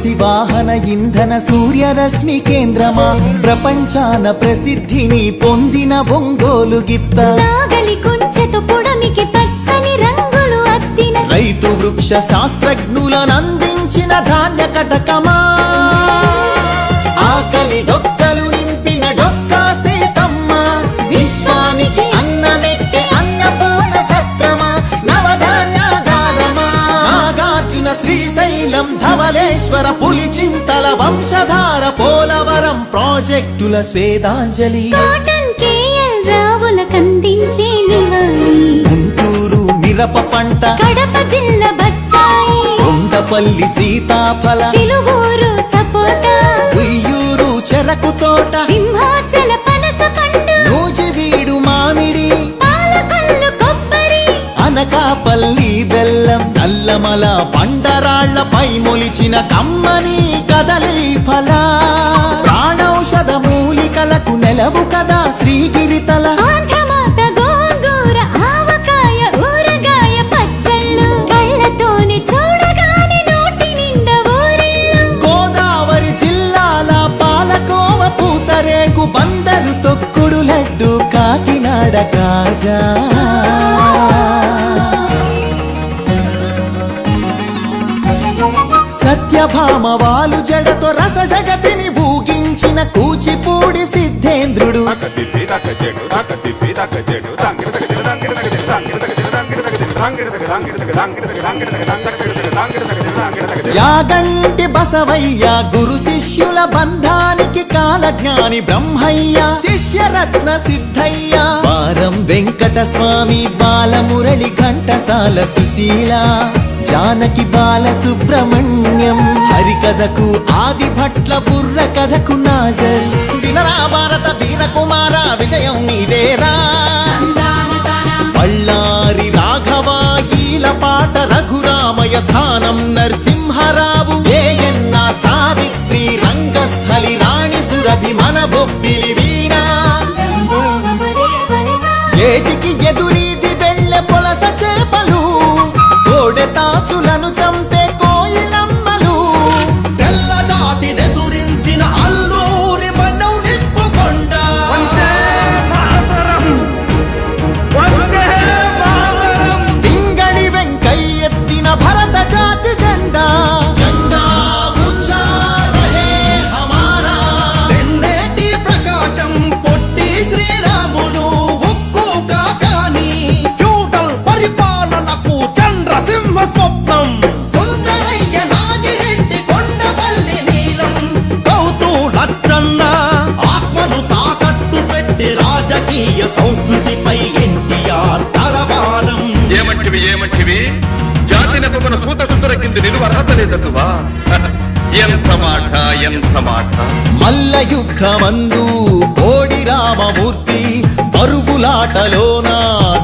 కోసి వాహన ఇంధన సూర్యరశ్మి కేంద్రమా ప్రపంచాన ప్రసిద్ధిని పొందిన ఒంగోలు గిత్త నాగలి కొంచెతో పొడమికి పచ్చని రంగులు అద్దిన రైతు వృక్ష శాస్త్రజ్ఞులనందించిన ధాన్య కటకమా ఆకలి డొక్కలు నింపిన డొక్కా సీతమ్మ విశ్వానికి అన్నమెట్టే అన్నపూర్ణ సత్రమా నవధాన్యాగారమా నాగార్జున శ్రీశైలం ధవళేశ్వర పులిచింతల వంశధార పోలవరం ప్రాజెక్టుల స్వేదాంజలి కాటన్ కేఎల్ రావులకందించే నివాళి గుంటూరు మిరప పంట కడప జిల్లా బత్తాయి కొండపల్లి సీతాఫల చిలువూరు సపోటా ఉయ్యూరు చెరకు తోట సింహాచల పనస పండు నూజివీడు మామిడి పాలకొల్లు కొబ్బరి అనకాపల్లి బెల్లం నల్లమల బండరాళ్లపై మొలిచిన కమ్మని కదలి ఫల ప్రాణౌషధ మూలికలకు నెలవు కదా శ్రీగిరితల ఆంధ్రమాత గోంగూర ఆవకాయ ఊరగాయ పచ్చళ్ళు కళ్ళతోనే చూడగానే నోటి నిండా ఊరిళ్ళు గోదావరి జిల్లాల పాలకోవ పూతరేకు బందరు తొక్కుడు లడ్డు కాకినాడ కాజా సత్యభామ వాలు జడతో రస జగతిని ఊగించిన కూచిపూడి సిద్ధేంద్రుడు యాగంటి బసవయ్య గురు శిష్యుల బంధానికి కాలజ్ఞాని బ్రహ్మయ్య శిష్యరత్న సిద్ధయ్య వారం వెంకట స్వామి బాలమురళి ఘంటసాల సుశీల జానకి బాల సుబ్రహ్మణ్యం హరికథకు ఆది భట్ల బుర్ర కథకు నాజర్ వినరా భారత వీర కుమార విజయం నీదేరా బళ్ళారి రాఘవాయీల పాట రఘురామయ స్థానం నరసింహరావు ఏయన్న సావిత్రి రంగస్థలి రాణి సురభి మన బొబ్బిలి వీణ ఏటికి ఎదురీది వెళ్ళె పొలస చేపలు కోడెతాచులను చంపే కోయిలమ్మలు తెల్లదాటి నెదురించిన అల్లూరి మనం నిప్పుకొండ పింగళి వెంకయ్యెత్తిన భరత జాతి జెండా జెండా ఊంచా రహే హమారా వెన్నేటి ప్రకాశం పొట్టి శ్రీరాములు ఉక్కు కాకాని ఫ్యూడల్ పరిపాలనకు చంద్రసింహ స్వప్నం సుందరయ్య నాగిరెడ్డి కొండపల్లి నీలం గౌతు లచ్చన్న ఆత్మను తాకట్టు పెట్టి రాజకీయ సంస్కృతిపై ఎన్టీఆర్ తలవారం ఏమంటివి జాతి నెపమున సూత సుతుర కింద నిలువ అర్హత లేదటువా ఎంత మాట మల్ల యుద్ధమందు కోడి రామమూర్తి బరువులాటలోన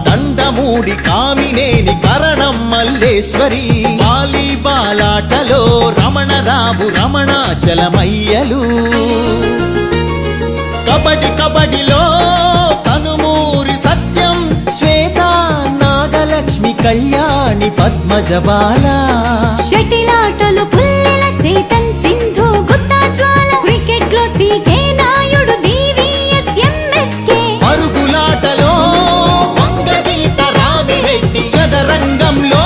దండమూడి కామినేని కరణం మల్లేశ్వరి వాలీబాలాటలో రమణరావు రమణాచలమయ్యలు కబడిలో కనుమూరి సత్యం శ్వేత నాగలక్ష్మి కళ్యాణి పద్మజబాల షటిలాటలు పుల్లెల చేతన్ సింధు గుత్తా జ్వాల క్రికెట్ లో సీకే నాయుడు వివిఎస్ ఎంఎస్కే పరుగులాటలో వంగగీత రామిరెడ్డి చదరంగంలో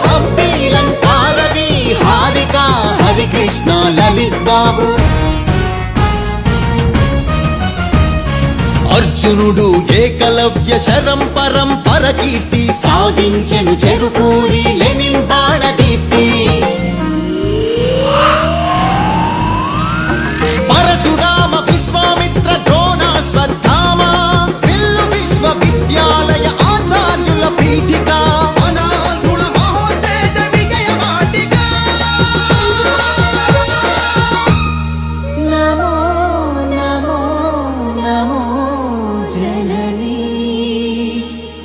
హంపీలంకారవి హారిక హరికృష్ణ లలిత్ బాబు అర్జునుడు ఏకలవ్య శరం పరంపర కీర్తి సాగించెను చెరుకూరి లెనిన్ బాణ